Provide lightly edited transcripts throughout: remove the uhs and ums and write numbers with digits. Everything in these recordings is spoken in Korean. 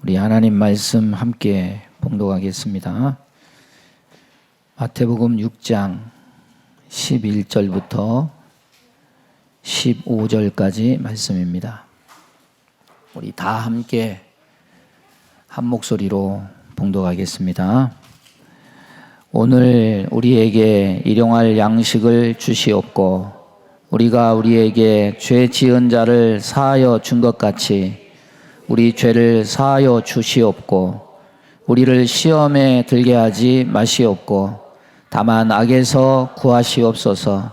우리 하나님 말씀 함께 봉독하겠습니다. 마태복음 6장 11절부터 15절까지 말씀입니다. 우리 다 함께 한 목소리로 봉독하겠습니다. 오늘 우리에게 일용할 양식을 주시옵고 우리가 우리에게 죄 지은 자를 사하여 준 것 같이 우리 죄를 사하여 주시옵고 우리를 시험에 들게 하지 마시옵고 다만 악에서 구하시옵소서.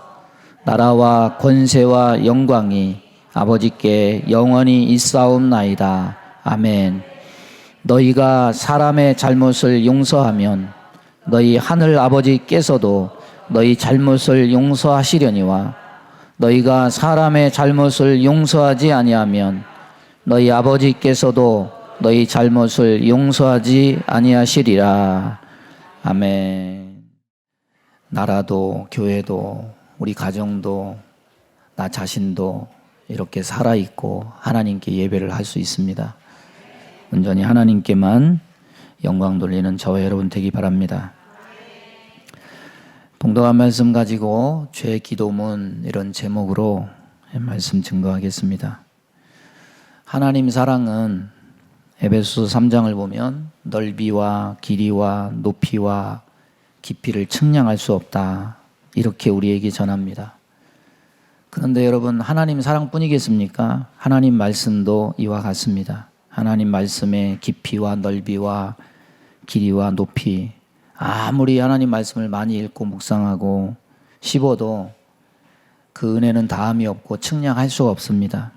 나라와 권세와 영광이 아버지께 영원히 있사옵나이다. 아멘. 너희가 사람의 잘못을 용서하면 너희 하늘 아버지께서도 너희 잘못을 용서하시려니와 너희가 사람의 잘못을 용서하지 아니하면 너희 아버지께서도 너희 잘못을 용서하지 아니하시리라. 아멘. 나라도 교회도 우리 가정도 나 자신도 이렇게 살아있고 하나님께 예배를 할 수 있습니다. 온전히 하나님께만 영광 돌리는 저와 여러분 되기 바랍니다. 봉독한 말씀 가지고 죄 기도문 이런 제목으로 말씀 증거하겠습니다. 하나님 사랑은 에베소서 3장을 보면 넓이와 길이와 높이와 깊이를 측량할 수 없다. 이렇게 우리에게 전합니다. 그런데 여러분, 하나님 사랑뿐이겠습니까? 하나님 말씀도 이와 같습니다. 하나님 말씀의 깊이와 넓이와 길이와 높이, 아무리 하나님 말씀을 많이 읽고 묵상하고 씹어도 그 은혜는 다함이 없고 측량할 수가 없습니다.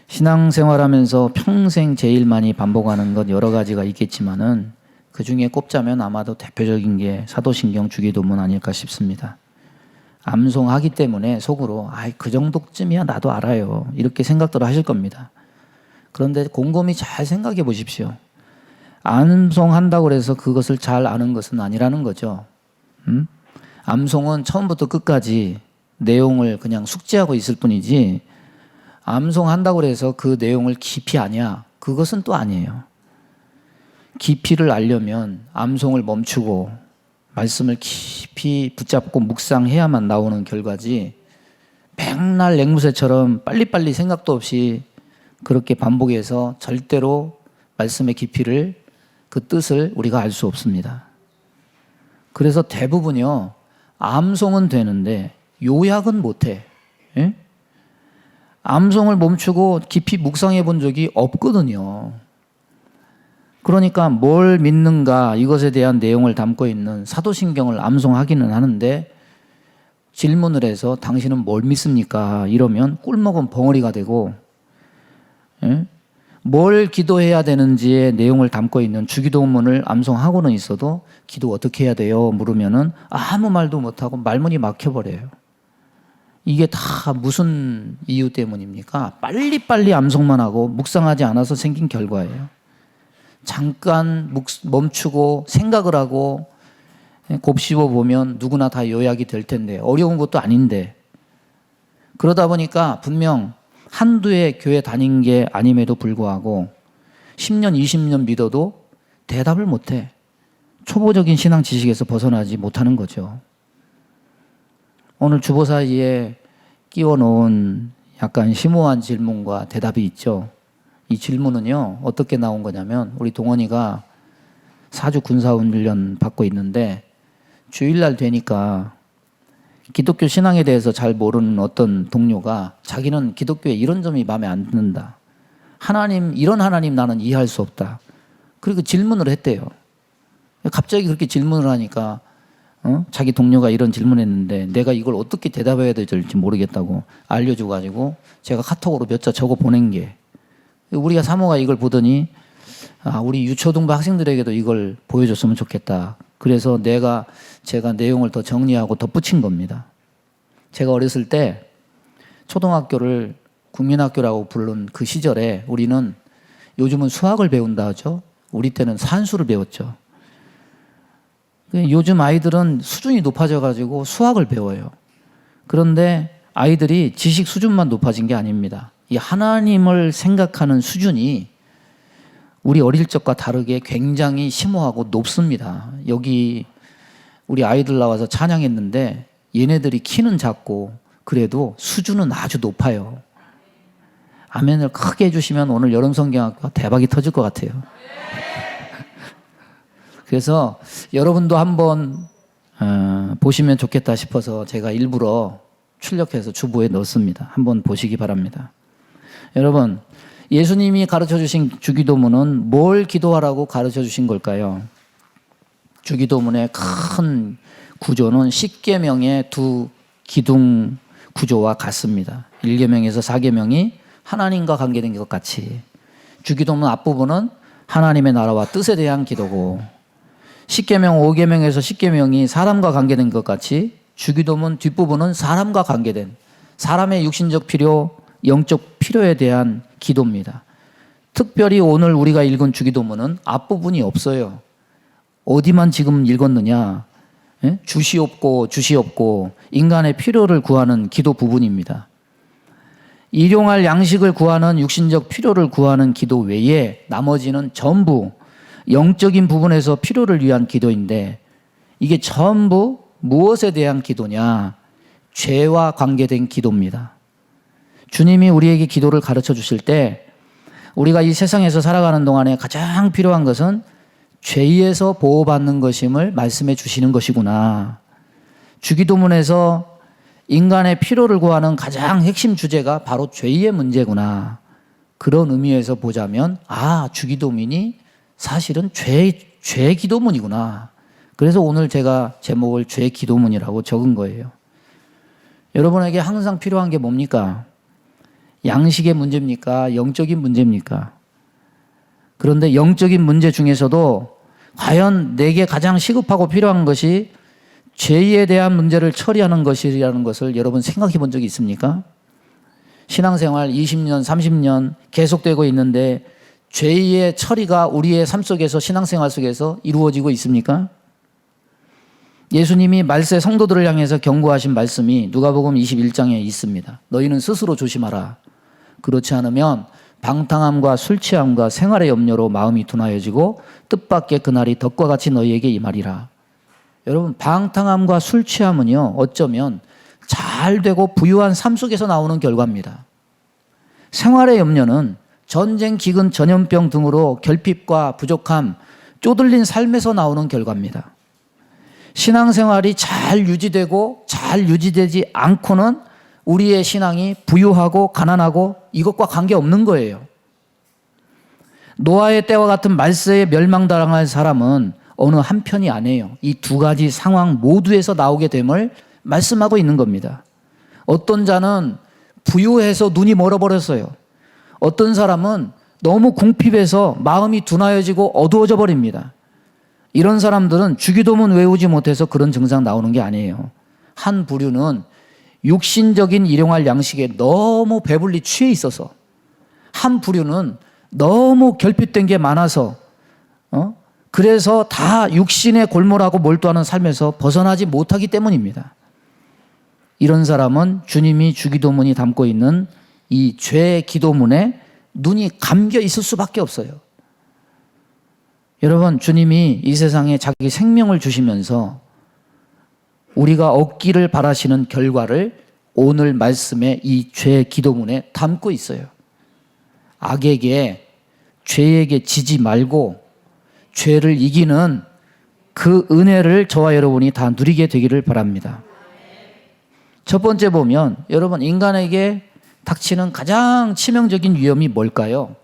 신앙생활하면서 평생 제일 많이 반복하는 것 여러 가지가 있겠지만은 그 중에 꼽자면 아마도 대표적인 게 사도신경 주기도문 아닐까 싶습니다. 암송하기 때문에 속으로 그 정도쯤이야 나도 알아요 이렇게 생각들을 하실 겁니다. 그런데 곰곰이 잘 생각해 보십시오. 암송한다고 해서 그것을 잘 아는 것은 아니라는 거죠. 암송은 처음부터 끝까지 내용을 그냥 숙지하고 있을 뿐이지 암송한다고 해서 그 내용을 깊이 아냐? 그것은 또 아니에요. 깊이를 알려면 암송을 멈추고 말씀을 깊이 붙잡고 묵상해야만 나오는 결과지 백날 앵무새처럼 빨리빨리 생각도 없이 그렇게 반복해서 절대로 말씀의 깊이를 그 뜻을 우리가 알 수 없습니다. 그래서 대부분요 암송은 되는데 요약은 못해. 예? 암송을 멈추고 깊이 묵상해 본 적이 없거든요. 그러니까 뭘 믿는가 이것에 대한 내용을 담고 있는 사도신경을 암송하기는 하는데 질문을 해서 당신은 뭘 믿습니까? 이러면 꿀먹은 벙어리가 되고, 예? 뭘 기도해야 되는지의 내용을 담고 있는 주기도문을 암송하고는 있어도 기도 어떻게 해야 돼요? 물으면은 아무 말도 못하고 말문이 막혀버려요. 이게 다 무슨 이유 때문입니까? 빨리빨리 암송만 하고 묵상하지 않아서 생긴 결과예요. 잠깐 멈추고 생각을 하고 곱씹어 보면 누구나 다 요약이 될 텐데 어려운 것도 아닌데 그러다 보니까 분명 한두 해 교회 다닌 게 아님에도 불구하고 10년, 20년 믿어도 대답을 못해. 초보적인 신앙 지식에서 벗어나지 못하는 거죠. 오늘 주보 사이에 끼워 놓은 약간 심오한 질문과 대답이 있죠. 이 질문은요, 어떻게 나온 거냐면, 우리 동원이가 사주 군사훈련 받고 있는데, 주일날 되니까 기독교 신앙에 대해서 잘 모르는 어떤 동료가 자기는 기독교의 이런 점이 마음에 안 든다. 하나님, 이런 하나님 나는 이해할 수 없다. 그리고 질문을 했대요. 갑자기 그렇게 질문을 하니까 자기 동료가 이런 질문했는데 내가 이걸 어떻게 대답해야 될지 모르겠다고 알려줘가지고 제가 카톡으로 몇 자 적어 보낸 게 우리가 사모가 이걸 보더니 우리 유초등부 학생들에게도 이걸 보여줬으면 좋겠다. 그래서 제가 내용을 더 정리하고 덧붙인 겁니다. 제가 어렸을 때 초등학교를 국민학교라고 부른 그 시절에 우리는 요즘은 수학을 배운다 하죠. 우리 때는 산수를 배웠죠. 요즘 아이들은 수준이 높아져가지고 수학을 배워요. 그런데 아이들이 지식 수준만 높아진 게 아닙니다. 이 하나님을 생각하는 수준이 우리 어릴 적과 다르게 굉장히 심오하고 높습니다. 여기 우리 아이들 나와서 찬양했는데 얘네들이 키는 작고 그래도 수준은 아주 높아요. 아멘을 크게 해주시면 오늘 여름성경학과 대박이 터질 것 같아요. 그래서 여러분도 한번 보시면 좋겠다 싶어서 제가 일부러 출력해서 주보에 넣었습니다. 한번 보시기 바랍니다. 여러분, 예수님이 가르쳐 주신 주기도문은 뭘 기도하라고 가르쳐 주신 걸까요? 주기도문의 큰 구조는 10계명의 두 기둥 구조와 같습니다. 1계명에서 4계명이 하나님과 관계된 것 같이, 주기도문 앞부분은 하나님의 나라와 뜻에 대한 기도고, 10계명, 5계명에서 10계명이 사람과 관계된 것 같이 주기도문 뒷부분은 사람과 관계된, 사람의 육신적 필요, 영적 필요에 대한 기도입니다. 특별히 오늘 우리가 읽은 주기도문은 앞부분이 없어요. 어디만 지금 읽었느냐? 주시옵고 주시옵고 인간의 필요를 구하는 기도 부분입니다. 일용할 양식을 구하는 육신적 필요를 구하는 기도 외에 나머지는 전부 영적인 부분에서 필요를 위한 기도인데, 이게 전부 무엇에 대한 기도냐? 죄와 관계된 기도입니다. 주님이 우리에게 기도를 가르쳐 주실 때 우리가 이 세상에서 살아가는 동안에 가장 필요한 것은 죄에서 보호받는 것임을 말씀해 주시는 것이구나. 주기도문에서 인간의 필요를 구하는 가장 핵심 주제가 바로 죄의 문제구나. 그런 의미에서 보자면 주기도문이 사실은 죄 기도문이구나. 그래서 오늘 제가 제목을 죄 기도문이라고 적은 거예요. 여러분에게 항상 필요한 게 뭡니까? 양식의 문제입니까? 영적인 문제입니까? 그런데 영적인 문제 중에서도 과연 내게 가장 시급하고 필요한 것이 죄에 대한 문제를 처리하는 것이라는 것을 여러분 생각해 본 적이 있습니까? 신앙생활 20년, 30년 계속되고 있는데 죄의 처리가 우리의 삶 속에서, 신앙생활 속에서 이루어지고 있습니까? 예수님이 말세 성도들을 향해서 경고하신 말씀이 누가복음 21장에 있습니다. 너희는 스스로 조심하라. 그렇지 않으면 방탕함과 술 취함과 생활의 염려로 마음이 둔하여지고 뜻밖의 그날이 덕과 같이 너희에게 임하리라. 여러분, 방탕함과 술 취함은요, 어쩌면 잘 되고 부유한 삶 속에서 나오는 결과입니다. 생활의 염려는 전쟁, 기근, 전염병 등으로 결핍과 부족함, 쪼들린 삶에서 나오는 결과입니다. 신앙생활이 잘 유지되고 잘 유지되지 않고는 우리의 신앙이 부유하고 가난하고 이것과 관계없는 거예요. 노아의 때와 같은 말세에 멸망당할 사람은 어느 한편이 아니에요. 이 두 가지 상황 모두에서 나오게 됨을 말씀하고 있는 겁니다. 어떤 자는 부유해서 눈이 멀어버렸어요. 어떤 사람은 너무 궁핍해서 마음이 둔하여지고 어두워져 버립니다. 이런 사람들은 주기도문 외우지 못해서 그런 증상 나오는 게 아니에요. 한 부류는 육신적인 일용할 양식에 너무 배불리 취해 있어서, 한 부류는 너무 결핍된 게 많아서 그래서 다 육신에 골몰하고 몰두하는 삶에서 벗어나지 못하기 때문입니다. 이런 사람은 주님이 주기도문이 담고 있는 이 죄 기도문에 눈이 감겨 있을 수밖에 없어요. 여러분, 주님이 이 세상에 자기 생명을 주시면서 우리가 얻기를 바라시는 결과를 오늘 말씀의 이 죄 기도문에 담고 있어요. 악에게, 죄에게 지지 말고 죄를 이기는 그 은혜를 저와 여러분이 다 누리게 되기를 바랍니다. 첫 번째 보면, 여러분, 인간에게 닥치는 가장 치명적인 위험이 뭘까요?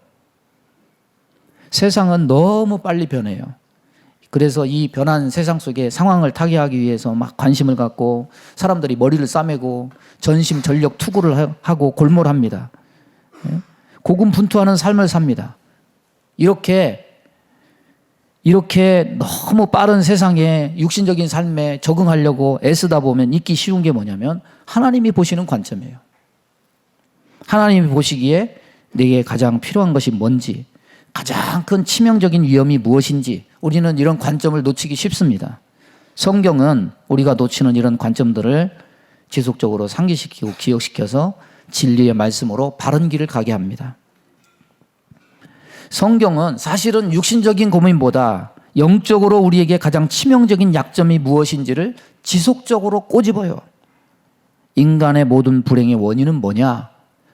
세상은 너무 빨리 변해요. 그래서 이 변한 세상 속에 상황을 타개하기 위해서 막 관심을 갖고 사람들이 머리를 싸매고 전심전력 투구를 하고 골몰합니다. 고군분투하는 삶을 삽니다. 이렇게 너무 빠른 세상에 육신적인 삶에 적응하려고 애쓰다 보면 있기 쉬운 게 뭐냐면 하나님이 보시는 관점이에요. 하나님이 보시기에 내게 가장 필요한 것이 뭔지, 가장 큰 치명적인 위험이 무엇인지 우리는 이런 관점을 놓치기 쉽습니다. 성경은 우리가 놓치는 이런 관점들을 지속적으로 상기시키고 기억시켜서 진리의 말씀으로 바른 길을 가게 합니다. 성경은 사실은 육신적인 고민보다 영적으로 우리에게 가장 치명적인 약점이 무엇인지를 지속적으로 꼬집어요. 인간의 모든 불행의 원인은 뭐냐?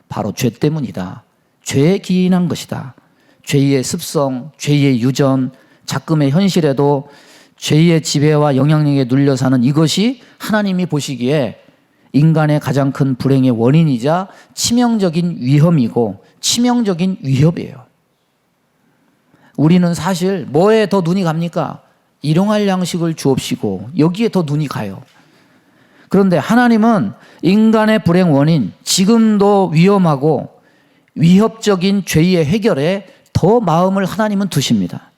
바로 죄 때문이다. 죄에 기인한 것이다. 죄의 습성, 죄의 유전, 작금의 현실에도 죄의 지배와 영향력에 눌려 사는 이것이 하나님이 보시기에 인간의 가장 큰 불행의 원인이자 치명적인 위험이고 치명적인 위협이에요. 우리는 사실 뭐에 더 눈이 갑니까? 일용할 양식을 주옵시고 여기에 더 눈이 가요. 그런데 하나님은 인간의 불행 원인, 지금도 위험하고 위협적인 죄의 해결에 더 마음을 하나님은 두십니다.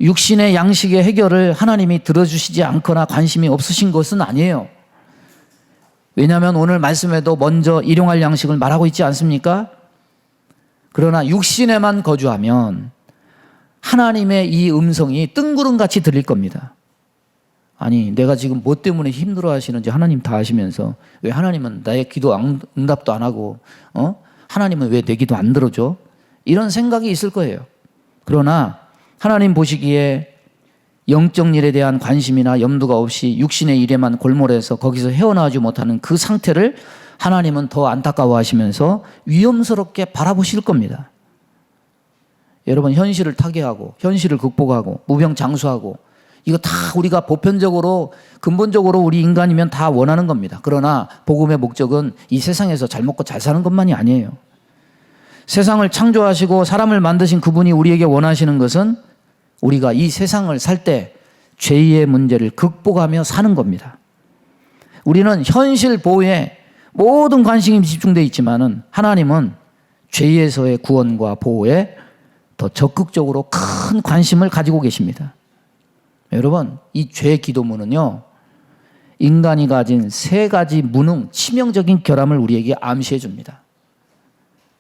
육신의 양식의 해결을 하나님이 들어주시지 않거나 관심이 없으신 것은 아니에요. 왜냐하면 오늘 말씀에도 먼저 일용할 양식을 말하고 있지 않습니까? 그러나 육신에만 거주하면 하나님의 이 음성이 뜬구름같이 들릴 겁니다. 아니, 내가 지금 뭐 때문에 힘들어 하시는지 하나님 다 아시면서 왜 하나님은 나의 기도 응답도 안 하고 하나님은 왜 내 기도 안 들어줘? 이런 생각이 있을 거예요. 그러나 하나님 보시기에 영적 일에 대한 관심이나 염두가 없이 육신의 일에만 골몰해서 거기서 헤어나오지 못하는 그 상태를 하나님은 더 안타까워하시면서 위험스럽게 바라보실 겁니다. 여러분, 현실을 타개하고 현실을 극복하고 무병장수하고 이거 다 우리가 보편적으로 근본적으로 우리 인간이면 다 원하는 겁니다. 그러나 복음의 목적은 이 세상에서 잘 먹고 잘 사는 것만이 아니에요. 세상을 창조하시고 사람을 만드신 그분이 우리에게 원하시는 것은 우리가 이 세상을 살 때 죄의 문제를 극복하며 사는 겁니다. 우리는 현실 보호에 모든 관심이 집중되어 있지만은 하나님은 죄에서의 구원과 보호에 더 적극적으로 큰 관심을 가지고 계십니다. 여러분, 이 죄 기도문은요, 인간이 가진 세 가지 무능, 치명적인 결함을 우리에게 암시해 줍니다.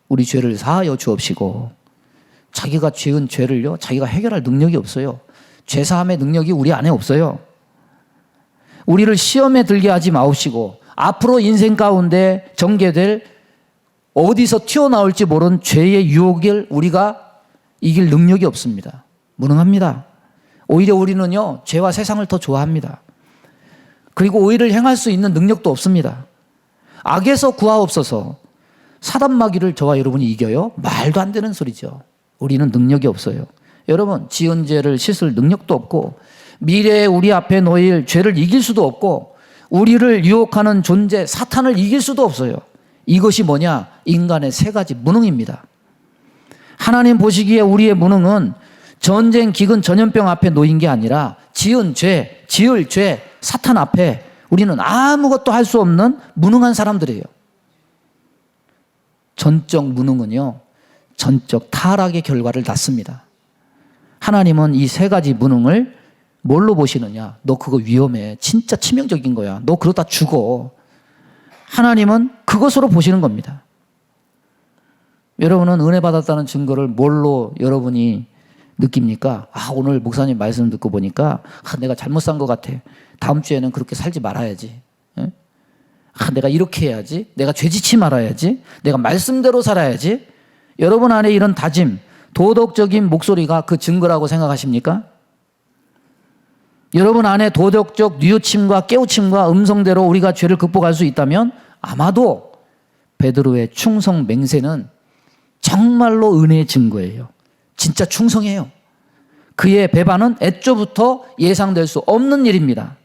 우리 죄를 사하여 주옵시고, 자기가 지은 죄를요, 자기가 해결할 능력이 없어요. 죄사함의 능력이 우리 안에 없어요. 우리를 시험에 들게 하지 마옵시고, 앞으로 인생 가운데 전개될 어디서 튀어나올지 모르는 죄의 유혹을 우리가 이길 능력이 없습니다. 무능합니다. 오히려 우리는요, 죄와 세상을 더 좋아합니다. 그리고 오히려 행할 수 있는 능력도 없습니다. 악에서 구하옵소서. 사단마귀를 저와 여러분이 이겨요? 말도 안 되는 소리죠. 우리는 능력이 없어요. 여러분, 지은 죄를 씻을 능력도 없고 미래에 우리 앞에 놓일 죄를 이길 수도 없고 우리를 유혹하는 존재 사탄을 이길 수도 없어요. 이것이 뭐냐? 인간의 세 가지 무능입니다. 하나님 보시기에 우리의 무능은 전쟁, 기근, 전염병 앞에 놓인 게 아니라 지은 죄, 지을 죄, 사탄 앞에 우리는 아무것도 할 수 없는 무능한 사람들이에요. 전적 무능은요, 전적 타락의 결과를 낳습니다. 하나님은 이 세 가지 무능을 뭘로 보시느냐? 너 그거 위험해. 진짜 치명적인 거야. 너 그러다 죽어. 하나님은 그것으로 보시는 겁니다. 여러분은 은혜 받았다는 증거를 뭘로 여러분이 느낍니까? 오늘 목사님 말씀 듣고 보니까 내가 잘못 산 것 같아. 다음 주에는 그렇게 살지 말아야지. 내가 이렇게 해야지. 내가 죄짓지 말아야지. 내가 말씀대로 살아야지. 여러분 안에 이런 다짐, 도덕적인 목소리가 그 증거라고 생각하십니까? 여러분 안에 도덕적 뉘우침과 깨우침과 음성대로 우리가 죄를 극복할 수 있다면 아마도 베드로의 충성 맹세는 정말로 은혜의 증거예요. 진짜 충성해요. 그의 배반은 애초부터 예상될 수 없는 일입니다.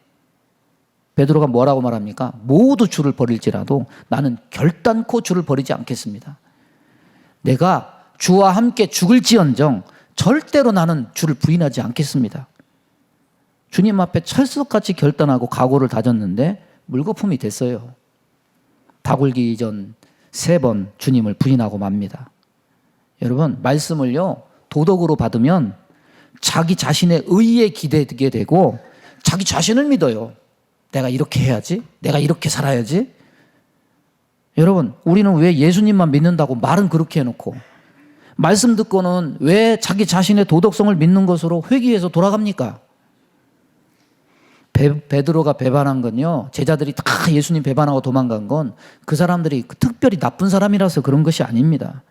베드로가 뭐라고 말합니까? 모두 주를 버릴지라도 나는 결단코 주를 버리지 않겠습니다. 내가 주와 함께 죽을지언정 절대로 나는 주를 부인하지 않겠습니다. 주님 앞에 철석같이 결단하고 각오를 다졌는데 물거품이 됐어요. 다 굴기 전 3번 주님을 부인하고 맙니다. 여러분, 말씀을요, 도덕으로 받으면 자기 자신의 의에 기대게 되고 자기 자신을 믿어요. 내가 이렇게 해야지. 내가 이렇게 살아야지. 여러분, 우리는 왜 예수님만 믿는다고 말은 그렇게 해놓고 말씀 듣고는 왜 자기 자신의 도덕성을 믿는 것으로 회귀해서 돌아갑니까? 베드로가 배반한 건요, 제자들이 다 예수님 배반하고 도망간 건 그 사람들이 특별히 나쁜 사람이라서 그런 것이 아닙니다.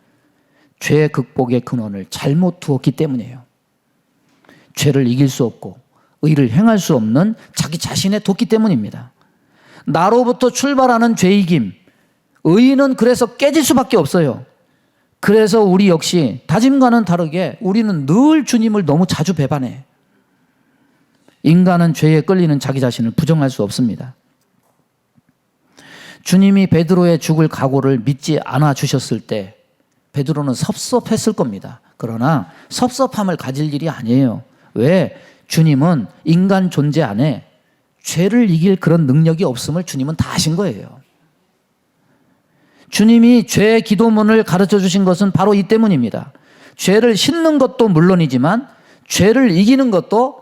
죄 극복의 근원을 잘못 두었기 때문이에요. 죄를 이길 수 없고 의를 행할 수 없는 자기 자신에 뒀기 때문입니다. 나로부터 출발하는 죄이김, 의는 그래서 깨질 수밖에 없어요. 그래서 우리 역시 다짐과는 다르게 우리는 늘 주님을 너무 자주 배반해. 인간은 죄에 끌리는 자기 자신을 부정할 수 없습니다. 주님이 베드로의 죽을 각오를 믿지 않아 주셨을 때 베드로는 섭섭했을 겁니다. 그러나 섭섭함을 가질 일이 아니에요. 왜? 주님은 인간 존재 안에 죄를 이길 그런 능력이 없음을 주님은 다 아신 거예요. 주님이 죄의 기도문을 가르쳐 주신 것은 바로 이 때문입니다. 죄를 씻는 것도 물론이지만 죄를 이기는 것도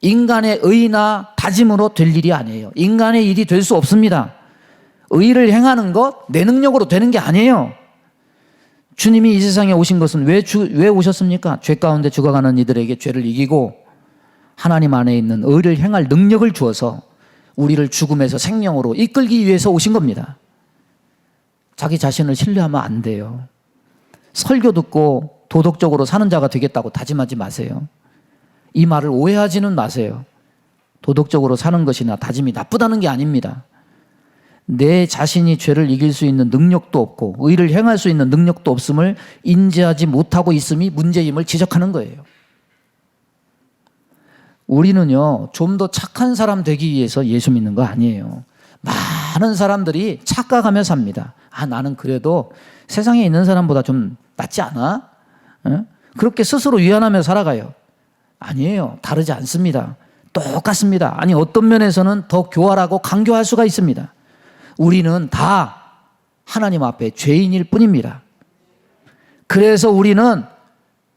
인간의 의나 다짐으로 될 일이 아니에요. 인간의 일이 될 수 없습니다. 의를 행하는 것 내 능력으로 되는 게 아니에요. 주님이 이 세상에 오신 것은 왜 오셨습니까? 죄 가운데 죽어가는 이들에게 죄를 이기고 하나님 안에 있는 의를 행할 능력을 주어서 우리를 죽음에서 생명으로 이끌기 위해서 오신 겁니다. 자기 자신을 신뢰하면 안 돼요. 설교 듣고 도덕적으로 사는 자가 되겠다고 다짐하지 마세요. 이 말을 오해하지는 마세요. 도덕적으로 사는 것이나 다짐이 나쁘다는 게 아닙니다. 내 자신이 죄를 이길 수 있는 능력도 없고 의를 행할 수 있는 능력도 없음을 인지하지 못하고 있음이 문제임을 지적하는 거예요. 우리는요, 좀 더 착한 사람 되기 위해서 예수 믿는 거 아니에요. 많은 사람들이 착각하며 삽니다. 아, 나는 그래도 세상에 있는 사람보다 좀 낫지 않아? 그렇게 스스로 위안하며 살아가요. 아니에요. 다르지 않습니다. 똑같습니다. 아니, 어떤 면에서는 더 교활하고 강교할 수가 있습니다. 우리는 다 하나님 앞에 죄인일 뿐입니다. 그래서 우리는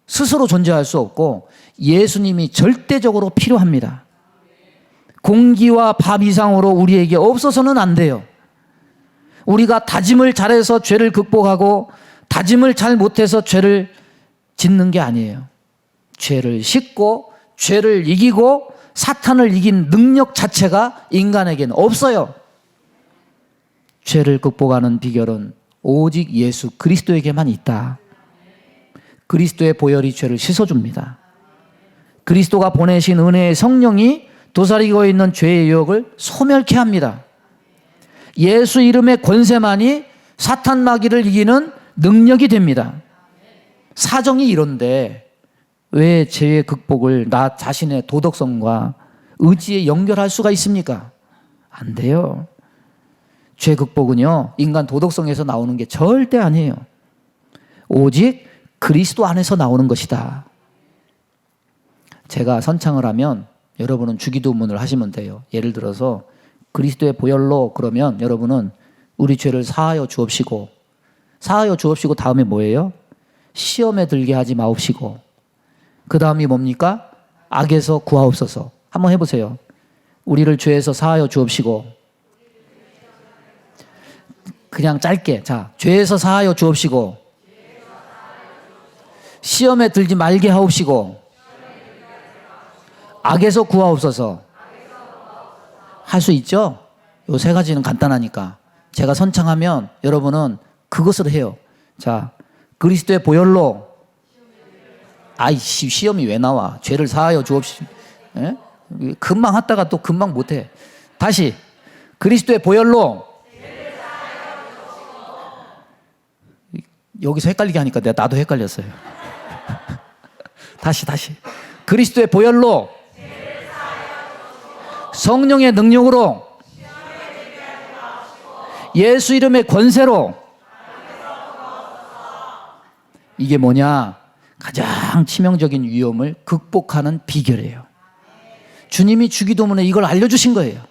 스스로 존재할 수 없고 예수님이 절대적으로 필요합니다. 공기와 밥 이상으로 우리에게 없어서는 안 돼요. 우리가 다짐을 잘해서 죄를 극복하고 다짐을 잘 못해서 죄를 짓는 게 아니에요. 죄를 씻고 죄를 이기고 사탄을 이긴 능력 자체가 인간에게는 없어요. 죄를 극복하는 비결은 오직 예수 그리스도에게만 있다. 그리스도의 보혈이 죄를 씻어줍니다. 그리스도가 보내신 은혜의 성령이 도사리고 있는 죄의 유혹을 소멸케 합니다. 예수 이름의 권세만이 사탄 마귀를 이기는 능력이 됩니다. 사정이 이런데 왜 죄의 극복을 나 자신의 도덕성과 의지에 연결할 수가 있습니까? 안 돼요. 죄 극복은요, 인간 도덕성에서 나오는 게 절대 아니에요. 오직 그리스도 안에서 나오는 것이다. 제가 선창을 하면 여러분은 주기도문을 하시면 돼요. 예를 들어서 그리스도의 보혈로 그러면 여러분은 우리 죄를 사하여 주옵시고, 사하여 주옵시고 다음에 뭐예요? 시험에 들게 하지 마옵시고, 그 다음이 뭡니까? 악에서 구하옵소서. 한번 해보세요. 우리를 죄에서 사하여 주옵시고, 그냥 짧게, 자, 죄에서 사하여 주옵시고, 시험에 들지 말게 하옵시고, 악에서 구하옵소서. 할 수 있죠? 요 세 가지는 간단하니까 제가 선창하면 여러분은 그것을 해요. 자, 그리스도의 보혈로, 아이씨, 시험이 왜 나와? 죄를 사하여 주옵시고. 예? 금방 하다가 또 금방 못해. 다시, 그리스도의 보혈로, 여기서 헷갈리게 하니까 나도 헷갈렸어요. 다시. 그리스도의 보혈로, 성령의 능력으로, 예수 이름의 권세로. 이게 뭐냐? 가장 치명적인 위험을 극복하는 비결이에요. 주님이 주기도문에 이걸 알려주신 거예요.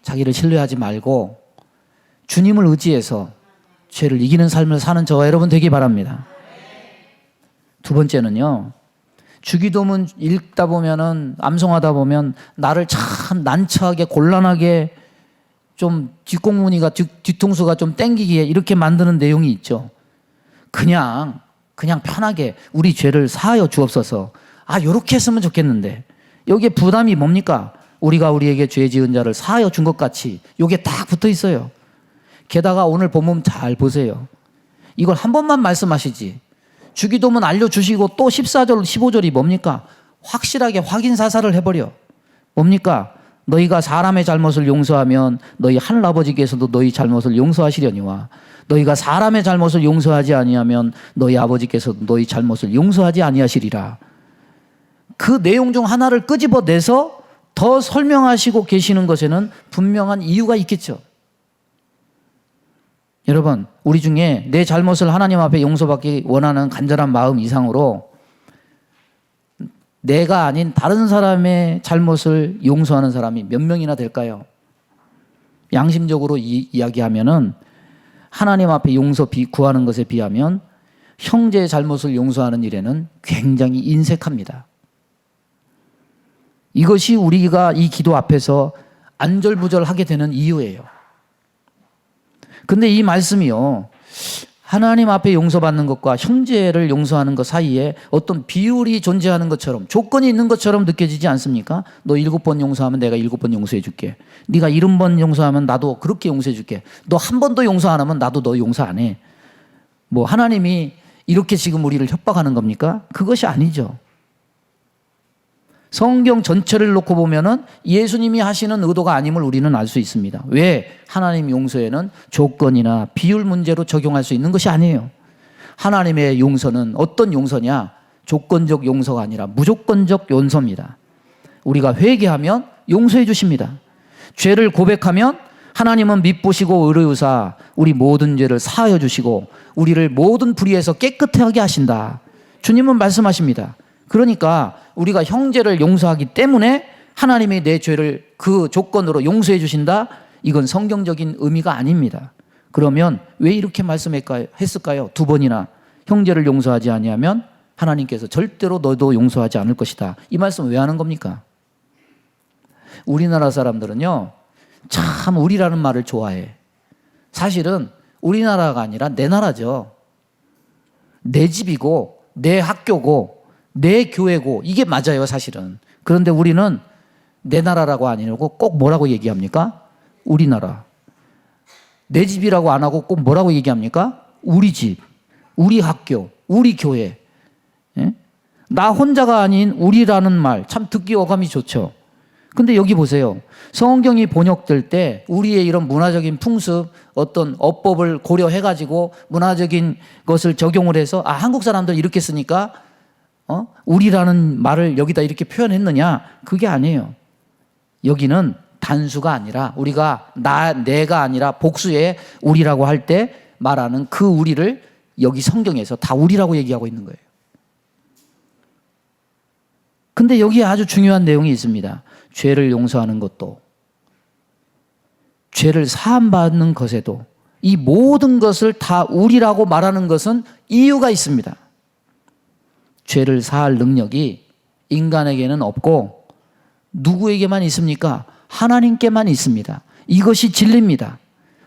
자기를 신뢰하지 말고 주님을 의지해서 죄를 이기는 삶을 사는 저와 여러분 되기 바랍니다. 두 번째는요, 주기도문 읽다 보면은, 암송하다 보면 나를 참 난처하게 곤란하게 좀 뒷공무니가 뒤통수가 좀 땡기기에 이렇게 만드는 내용이 있죠. 그냥 편하게 우리 죄를 사하여 주옵소서. 아, 요렇게 했으면 좋겠는데 여기에 부담이 뭡니까? 우리가 우리에게 죄 지은 자를 사하여 준 것 같이 요게 딱 붙어 있어요. 게다가 오늘 본문 잘 보세요. 이걸 한 번만 말씀하시지. 주기도문 알려주시고 또 14절, 15절이 뭡니까? 확실하게 확인 사살을 해버려. 뭡니까? 너희가 사람의 잘못을 용서하면 너희 하늘아버지께서도 너희 잘못을 용서하시려니와 너희가 사람의 잘못을 용서하지 아니하면 너희 아버지께서도 너희 잘못을 용서하지 아니하시리라. 그 내용 중 하나를 끄집어내서 더 설명하시고 계시는 것에는 분명한 이유가 있겠죠. 여러분, 우리 중에 내 잘못을 하나님 앞에 용서받기 원하는 간절한 마음 이상으로 내가 아닌 다른 사람의 잘못을 용서하는 사람이 몇 명이나 될까요? 양심적으로 이야기하면은 하나님 앞에 용서 구하는 것에 비하면 형제의 잘못을 용서하는 일에는 굉장히 인색합니다. 이것이 우리가 이 기도 앞에서 안절부절하게 되는 이유예요. 근데 이 말씀이요, 하나님 앞에 용서받는 것과 형제를 용서하는 것 사이에 어떤 비율이 존재하는 것처럼, 조건이 있는 것처럼 느껴지지 않습니까? 너 7번 용서하면 내가 7번 용서해 줄게. 네가 70번 용서하면 나도 그렇게 용서해 줄게. 너 한 번도 용서 안 하면 나도 너 용서 안 해. 뭐 하나님이 이렇게 지금 우리를 협박하는 겁니까? 그것이 아니죠. 성경 전체를 놓고 보면은 예수님이 하시는 의도가 아님을 우리는 알 수 있습니다. 왜? 하나님 용서에는 조건이나 비율 문제로 적용할 수 있는 것이 아니에요. 하나님의 용서는 어떤 용서냐? 조건적 용서가 아니라 무조건적 용서입니다. 우리가 회개하면 용서해 주십니다. 죄를 고백하면 하나님은 미쁘시고 의로우사 우리 모든 죄를 사하여 주시고 우리를 모든 불의에서 깨끗하게 하신다. 주님은 말씀하십니다. 그러니까 우리가 형제를 용서하기 때문에 하나님이 내 죄를 그 조건으로 용서해 주신다? 이건 성경적인 의미가 아닙니다. 그러면 왜 이렇게 말씀했을까요? 2번이나 형제를 용서하지 아니하면 하나님께서 절대로 너도 용서하지 않을 것이다. 이 말씀 왜 하는 겁니까? 우리나라 사람들은요, 참 우리라는 말을 좋아해. 사실은 우리나라가 아니라 내 나라죠. 내 집이고 내 학교고 내 교회고 이게 맞아요, 사실은. 그런데 우리는 내 나라라고 아니고 꼭 뭐라고 얘기합니까? 우리나라. 내 집이라고 안 하고 꼭 뭐라고 얘기합니까? 우리 집, 우리 학교, 우리 교회. 예? 나 혼자가 아닌 우리라는 말 참 듣기 어감이 좋죠. 근데 여기 보세요. 성경이 번역될 때 우리의 이런 문화적인 풍습, 어떤 어법을 고려해가지고 문화적인 것을 적용을 해서 한국 사람들 이렇게 쓰니까 우리라는 말을 여기다 이렇게 표현했느냐? 그게 아니에요. 여기는 단수가 아니라 우리가 내가 아니라 복수의 우리라고 할 때 말하는 그 우리를 여기 성경에서 다 우리라고 얘기하고 있는 거예요. 근데 여기에 아주 중요한 내용이 있습니다. 죄를 용서하는 것도, 죄를 사함받는 것에도 이 모든 것을 다 우리라고 말하는 것은 이유가 있습니다. 죄를 사할 능력이 인간에게는 없고 누구에게만 있습니까? 하나님께만 있습니다. 이것이 진리입니다.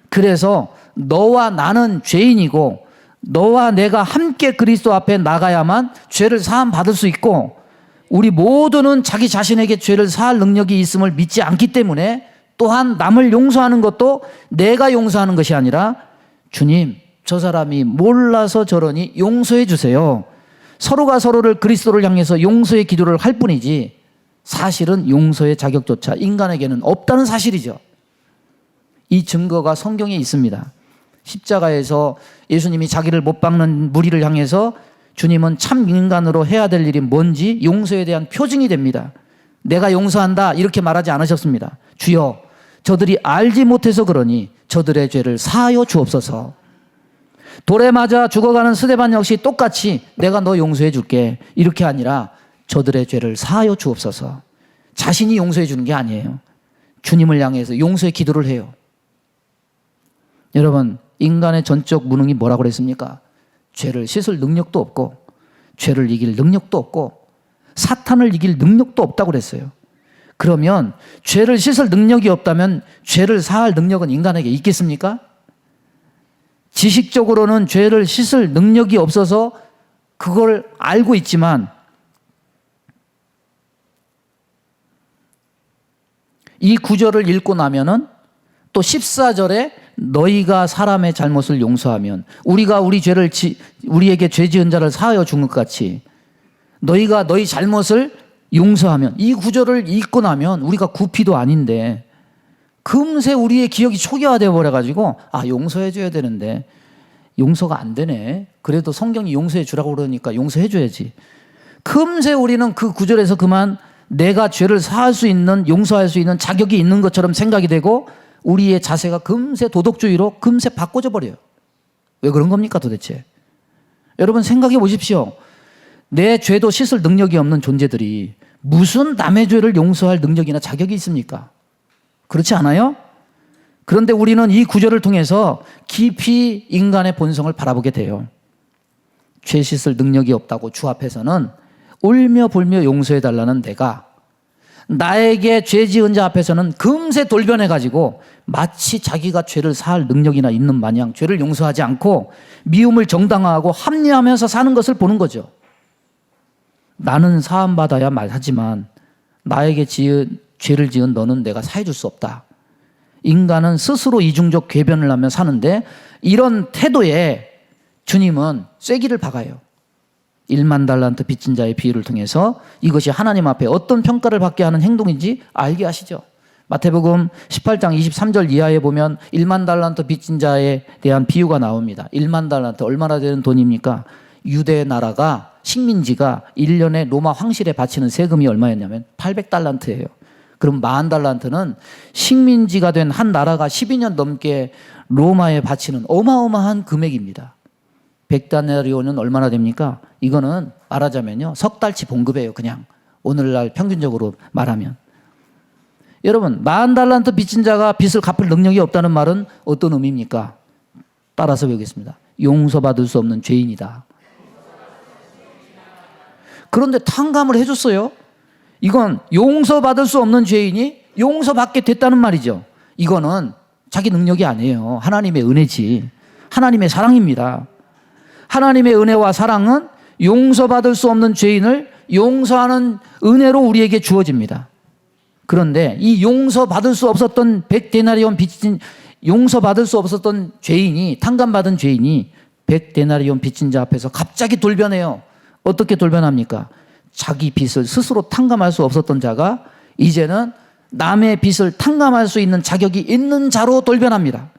그래서 너와 나는 죄인이고 너와 내가 함께 그리스도 앞에 나가야만 죄를 사함 받을 수 있고 우리 모두는 자기 자신에게 죄를 사할 능력이 있음을 믿지 않기 때문에 또한 남을 용서하는 것도 내가 용서하는 것이 아니라 주님, 저 사람이 몰라서 저러니 용서해 주세요. 서로가 서로를 그리스도를 향해서 용서의 기도를 할 뿐이지 사실은 용서의 자격조차 인간에게는 없다는 사실이죠. 이 증거가 성경에 있습니다. 십자가에서 예수님이 자기를 못 박는 무리를 향해서 주님은 참 인간으로 해야 될 일이 뭔지 용서에 대한 표징이 됩니다. 내가 용서한다 이렇게 말하지 않으셨습니다. 주여, 저들이 알지 못해서 그러니 저들의 죄를 사하여 주옵소서. 돌에 맞아 죽어가는 스데반 역시 똑같이 내가 너 용서해 줄게 이렇게 아니라 저들의 죄를 사하여 주옵소서. 자신이 용서해 주는 게 아니에요. 주님을 향해서 용서의 기도를 해요. 여러분, 인간의 전적 무능이 뭐라고 그랬습니까? 죄를 씻을 능력도 없고 죄를 이길 능력도 없고 사탄을 이길 능력도 없다고 그랬어요. 그러면 죄를 씻을 능력이 없다면 죄를 사할 능력은 인간에게 있겠습니까? 지식적으로는 죄를 씻을 능력이 없어서 그걸 알고 있지만 이 구절을 읽고 나면은 또 14절에 너희가 사람의 잘못을 용서하면 우리가 우리에게 죄 지은 자를 사하여 준 것 같이 너희가 너희 잘못을 용서하면, 이 구절을 읽고 나면 우리가 구피도 아닌데 금세 우리의 기억이 초기화되어 버려가지고 용서해 줘야 되는데 용서가 안 되네. 그래도 성경이 용서해 주라고 그러니까 용서해 줘야지. 금세 우리는 그 구절에서 그만 내가 죄를 사할 수 있는, 용서할 수 있는 자격이 있는 것처럼 생각이 되고 우리의 자세가 금세 도덕주의로 금세 바꿔져 버려요. 왜 그런 겁니까 도대체? 여러분 생각해 보십시오. 내 죄도 씻을 능력이 없는 존재들이 무슨 남의 죄를 용서할 능력이나 자격이 있습니까? 그렇지 않아요? 그런데 우리는 이 구절을 통해서 깊이 인간의 본성을 바라보게 돼요. 죄 씻을 능력이 없다고 주 앞에서는 울며 불며 용서해달라는 내가 나에게 죄 지은 자 앞에서는 금세 돌변해가지고 마치 자기가 죄를 사할 능력이나 있는 마냥 죄를 용서하지 않고 미움을 정당화하고 합리화하면서 사는 것을 보는 거죠. 나는 사함받아야 말하지만 나에게 죄를 지은 너는 내가 사해줄 수 없다. 인간은 스스로 이중적 궤변을 하며 사는데 이런 태도에 주님은 쐐기를 박아요. 1만 달란트 빚진 자의 비유를 통해서 이것이 하나님 앞에 어떤 평가를 받게 하는 행동인지 알게 하시죠. 마태복음 18장 23절 이하에 보면 1만 달란트 빚진 자에 대한 비유가 나옵니다. 1만 달란트 얼마나 되는 돈입니까? 유대 나라가 식민지가 1년에 로마 황실에 바치는 세금이 얼마였냐면 800달란트예요. 그럼 10,000달란트는 식민지가 된 한 나라가 12년 넘게 로마에 바치는 어마어마한 금액입니다. 100데나리온은 얼마나 됩니까? 이거는 말하자면요, 석 달치 봉급이에요. 그냥 오늘날 평균적으로 말하면. 여러분, 40,000달란트 빚진 자가 빚을 갚을 능력이 없다는 말은 어떤 의미입니까? 따라서 배우겠습니다. 용서받을 수 없는 죄인이다. 그런데 탕감을 해줬어요. 이건 용서받을 수 없는 죄인이 용서받게 됐다는 말이죠. 이거는 자기 능력이 아니에요. 하나님의 은혜지. 하나님의 사랑입니다. 하나님의 은혜와 사랑은 용서받을 수 없는 죄인을 용서하는 은혜로 우리에게 주어집니다. 그런데 이 용서받을 수 없었던 100데나리온 빚진, 용서받을 수 없었던 죄인이, 탕감받은 죄인이 100데나리온 빚진 자 앞에서 갑자기 돌변해요. 어떻게 돌변합니까? 자기 빚을 스스로 탕감할 수 없었던 자가 이제는 남의 빚을 탕감할 수 있는 자격이 있는 자로 돌변합니다.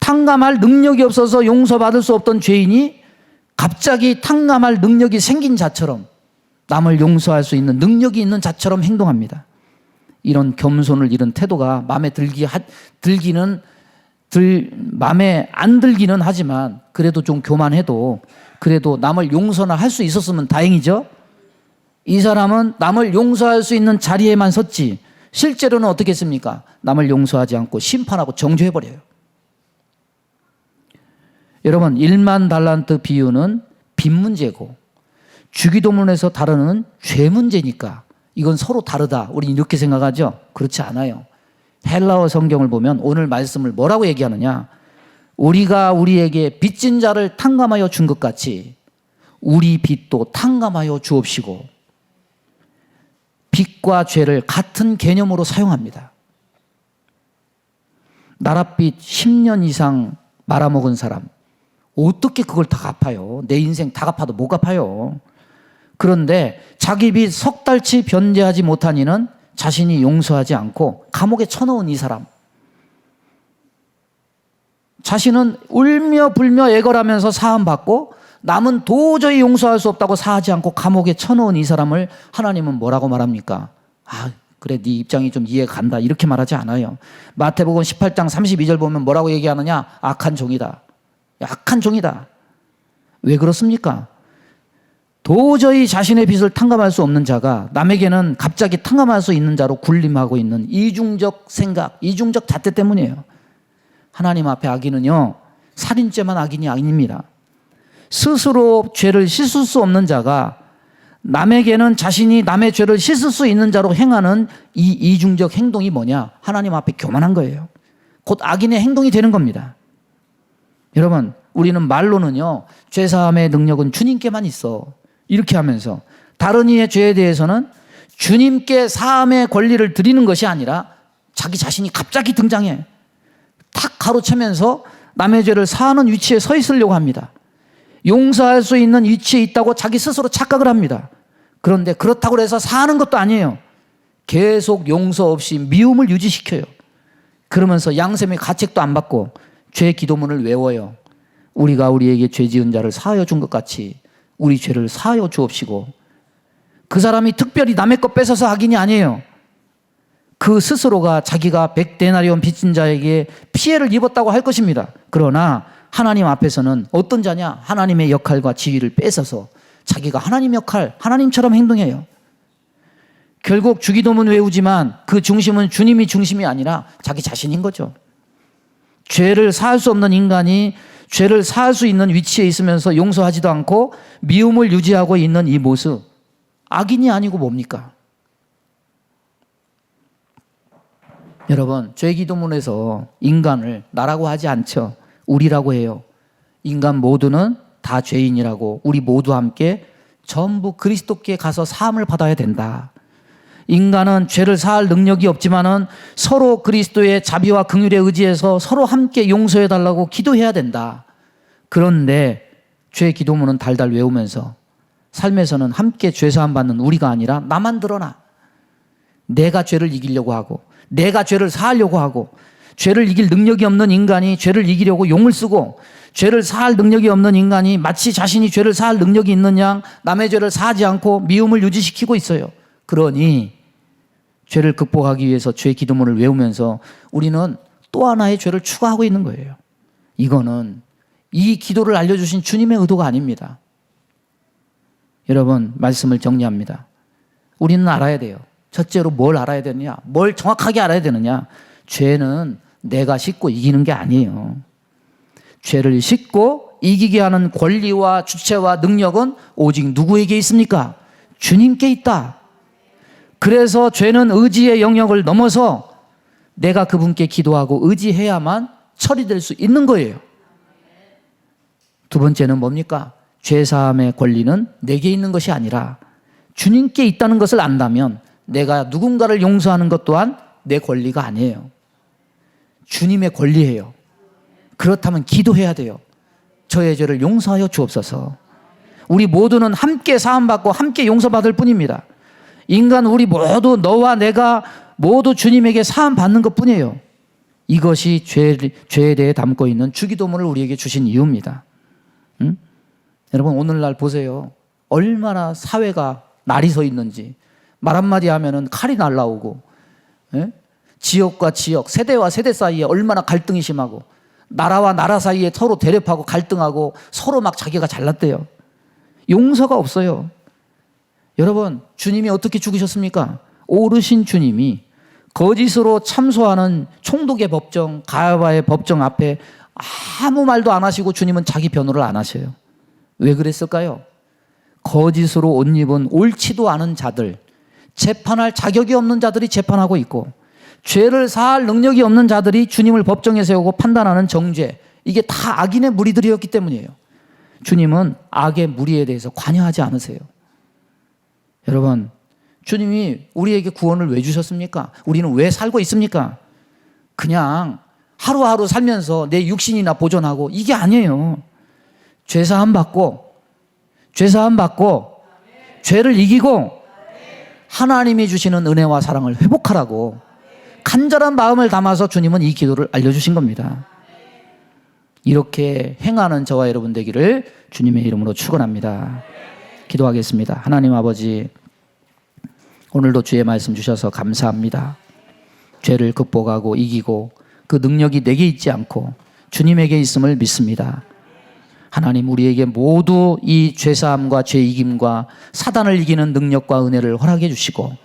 탕감할 능력이 없어서 용서받을 수 없던 죄인이 갑자기 탕감할 능력이 생긴 자처럼, 남을 용서할 수 있는 능력이 있는 자처럼 행동합니다. 이런 겸손을 잃은 태도가 마음에 마음에 안 들기는 하지만 그래도 좀 교만해도 그래도 남을 용서나 할 수 있었으면 다행이죠. 이 사람은 남을 용서할 수 있는 자리에만 섰지 실제로는 어떻게 했습니까? 남을 용서하지 않고 심판하고 정죄해버려요. 여러분, 1만 달란트 비유는 빚 문제고 주기도문에서 다루는 죄 문제니까 이건 서로 다르다. 우리 이렇게 생각하죠? 그렇지 않아요. 헬라어 성경을 보면 오늘 말씀을 뭐라고 얘기하느냐? 우리가 우리에게 빚진 자를 탕감하여 준 것 같이 우리 빚도 탕감하여 주옵시고, 빚과 죄를 같은 개념으로 사용합니다. 나랏빚 10년 이상 말아먹은 사람 어떻게 그걸 다 갚아요? 내 인생 다 갚아도 못 갚아요. 그런데 자기 빚 석 달치 변제하지 못한 이는 자신이 용서하지 않고 감옥에 쳐넣은 이 사람, 자신은 울며 불며 애걸하면서 사함받고 남은 도저히 용서할 수 없다고 사하지 않고 감옥에 쳐넣은 이 사람을 하나님은 뭐라고 말합니까? 그래, 네 입장이 좀 이해가 간다, 이렇게 말하지 않아요. 마태복음 18장 32절 보면 뭐라고 얘기하느냐? 악한 종이다. 악한 종이다. 왜 그렇습니까? 도저히 자신의 빚을 탕감할 수 없는 자가 남에게는 갑자기 탕감할 수 있는 자로 군림하고 있는 이중적 생각, 이중적 잣대 때문이에요. 하나님 앞에 악인은요, 살인죄만 악인이 아닙니다. 스스로 죄를 씻을 수 없는 자가 남에게는 자신이 남의 죄를 씻을 수 있는 자로 행하는 이 이중적 행동이 뭐냐? 하나님 앞에 교만한 거예요. 곧 악인의 행동이 되는 겁니다. 여러분, 우리는 말로는요, 죄사함의 능력은 주님께만 있어, 이렇게 하면서 다른 이의 죄에 대해서는 주님께 사함의 권리를 드리는 것이 아니라 자기 자신이 갑자기 등장해. 탁 가로채면서 남의 죄를 사하는 위치에 서 있으려고 합니다. 용서할 수 있는 위치에 있다고 자기 스스로 착각을 합니다. 그런데 그렇다고 해서 사하는 것도 아니에요. 계속 용서 없이 미움을 유지시켜요. 그러면서 양쌤의 가책도 안 받고 죄 기도문을 외워요. 우리가 우리에게 죄 지은 자를 사하여 준 것 같이 우리 죄를 사하여 주옵시고. 그 사람이 특별히 남의 것 뺏어서 악인이 아니에요. 그 스스로가 자기가 100데나리온 빚진 자에게 피해를 입었다고 할 것입니다. 그러나 하나님 앞에서는 어떤 자냐? 하나님의 역할과 지위를 뺏어서 자기가 하나님 역할, 하나님처럼 행동해요. 결국 주기도문 외우지만 그 중심은 주님이 중심이 아니라 자기 자신인 거죠. 죄를 사할 수 없는 인간이 죄를 사할 수 있는 위치에 있으면서 용서하지도 않고 미움을 유지하고 있는 이 모습, 악인이 아니고 뭡니까? 여러분, 죄기도문에서 인간을 나라고 하지 않죠. 우리라고 해요. 인간 모두는 다 죄인이라고, 우리 모두 함께 전부 그리스도께 가서 사함을 받아야 된다. 인간은 죄를 사할 능력이 없지만은 서로 그리스도의 자비와 긍휼에 의지해서 서로 함께 용서해 달라고 기도해야 된다. 그런데 죄 기도문은 달달 외우면서 삶에서는 함께 죄사함 받는 우리가 아니라 나만 드러나. 내가 죄를 이기려고 하고 내가 죄를 사하려고 하고, 죄를 이길 능력이 없는 인간이 죄를 이기려고 용을 쓰고, 죄를 사할 능력이 없는 인간이 마치 자신이 죄를 사할 능력이 있는 양 남의 죄를 사하지 않고 미움을 유지시키고 있어요. 그러니 죄를 극복하기 위해서 죄 기도문을 외우면서 우리는 또 하나의 죄를 추가하고 있는 거예요. 이거는 이 기도를 알려주신 주님의 의도가 아닙니다. 여러분, 말씀을 정리합니다. 우리는 알아야 돼요. 첫째로 뭘 알아야 되느냐? 뭘 정확하게 알아야 되느냐? 죄는 내가 씻고 이기는 게 아니에요. 죄를 씻고 이기게 하는 권리와 주체와 능력은 오직 누구에게 있습니까? 주님께 있다. 그래서 죄는 의지의 영역을 넘어서 내가 그분께 기도하고 의지해야만 처리될 수 있는 거예요. 두 번째는 뭡니까? 죄사함의 권리는 내게 있는 것이 아니라 주님께 있다는 것을 안다면 내가 누군가를 용서하는 것 또한 내 권리가 아니에요. 주님의 권리예요. 그렇다면 기도해야 돼요. 저의 죄를 용서하여 주옵소서. 우리 모두는 함께 사함받고 함께 용서받을 뿐입니다. 인간 우리 모두, 너와 내가 모두 주님에게 사함받는 것 뿐이에요. 이것이 죄에 대해 담고 있는 주기도문을 우리에게 주신 이유입니다. 응? 여러분, 오늘날 보세요. 얼마나 사회가 날이 서 있는지. 말 한마디 하면은 칼이 날라오고, 예? 지역과 지역, 세대와 세대 사이에 얼마나 갈등이 심하고, 나라와 나라 사이에 서로 대립하고 갈등하고 서로 막 자기가 잘났대요. 용서가 없어요. 여러분, 주님이 어떻게 죽으셨습니까? 오르신 주님이 거짓으로 참소하는 총독의 법정, 가야바의 법정 앞에 아무 말도 안 하시고 주님은 자기 변호를 안 하셔요. 왜 그랬을까요? 거짓으로 옷 입은 옳지도 않은 자들, 재판할 자격이 없는 자들이 재판하고 있고, 죄를 사할 능력이 없는 자들이 주님을 법정에 세우고 판단하는 정죄, 이게 다 악인의 무리들이었기 때문이에요. 주님은 악의 무리에 대해서 관여하지 않으세요. 여러분, 주님이 우리에게 구원을 왜 주셨습니까? 우리는 왜 살고 있습니까? 그냥 하루하루 살면서 내 육신이나 보존하고 이게 아니에요. 죄사함 받고 죄를 이기고 하나님이 주시는 은혜와 사랑을 회복하라고 간절한 마음을 담아서 주님은 이 기도를 알려주신 겁니다. 이렇게 행하는 저와 여러분 되기를 주님의 이름으로 축원합니다. 기도하겠습니다. 하나님 아버지, 오늘도 주의 말씀 주셔서 감사합니다. 죄를 극복하고 이기고 그 능력이 내게 있지 않고 주님에게 있음을 믿습니다. 하나님, 우리에게 모두 이 죄사함과 죄이김과 사단을 이기는 능력과 은혜를 허락해 주시고,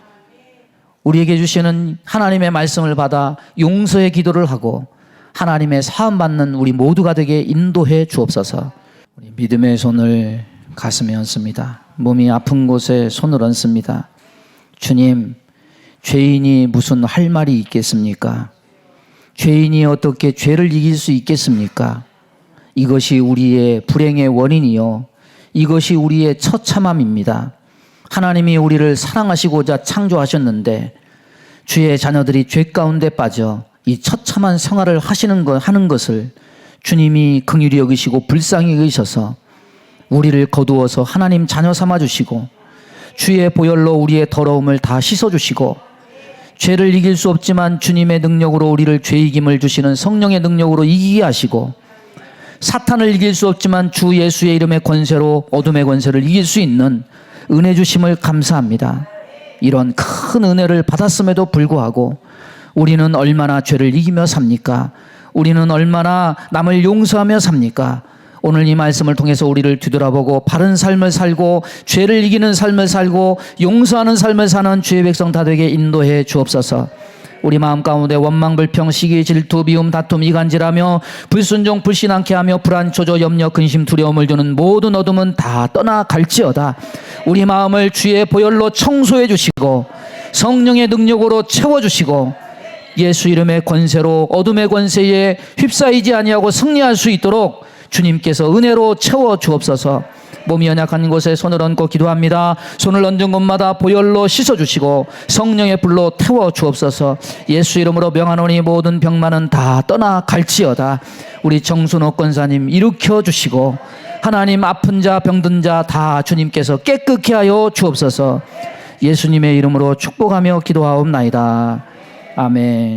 우리에게 주시는 하나님의 말씀을 받아 용서의 기도를 하고 하나님의 사함받는 우리 모두가 되게 인도해 주옵소서. 우리 믿음의 손을 가슴에 얹습니다. 몸이 아픈 곳에 손을 얹습니다. 주님, 죄인이 무슨 할 말이 있겠습니까? 죄인이 어떻게 죄를 이길 수 있겠습니까? 이것이 우리의 불행의 원인이요, 이것이 우리의 처참함입니다. 하나님이 우리를 사랑하시고자 창조하셨는데 주의 자녀들이 죄 가운데 빠져 이 처참한 생활을 하는 것을 주님이 긍휼히 여기시고 불쌍히 여기셔서 우리를 거두어서 하나님 자녀 삼아 주시고 주의 보혈로 우리의 더러움을 다 씻어 주시고 죄를 이길 수 없지만 주님의 능력으로 우리를 죄 이김을 주시는 성령의 능력으로 이기게 하시고 사탄을 이길 수 없지만 주 예수의 이름의 권세로 어둠의 권세를 이길 수 있는 은혜 주심을 감사합니다. 이런 큰 은혜를 받았음에도 불구하고 우리는 얼마나 죄를 이기며 삽니까? 우리는 얼마나 남을 용서하며 삽니까? 오늘 이 말씀을 통해서 우리를 뒤돌아보고 바른 삶을 살고 죄를 이기는 삶을 살고 용서하는 삶을 사는 주의 백성 다 되게 인도해 주옵소서. 우리 마음 가운데 원망, 불평, 시기, 질투, 미움, 다툼, 이간질하며 불순종, 불신앙케 하며 불안, 조조, 염려, 근심, 두려움을 주는 모든 어둠은 다 떠나갈지어다. 우리 마음을 주의 보혈로 청소해 주시고 성령의 능력으로 채워주시고 예수 이름의 권세로 어둠의 권세에 휩싸이지 아니하고 승리할 수 있도록 주님께서 은혜로 채워 주옵소서. 몸이 연약한 곳에 손을 얹고 기도합니다. 손을 얹은 곳마다 보혈로 씻어주시고 성령의 불로 태워 주옵소서. 예수 이름으로 명하노니 모든 병만은 다 떠나갈지어다. 우리 정순호 권사님 일으켜 주시고 하나님 아픈 자 병든 자 다 주님께서 깨끗게 하여 주옵소서. 예수님의 이름으로 축복하며 기도하옵나이다. 아멘.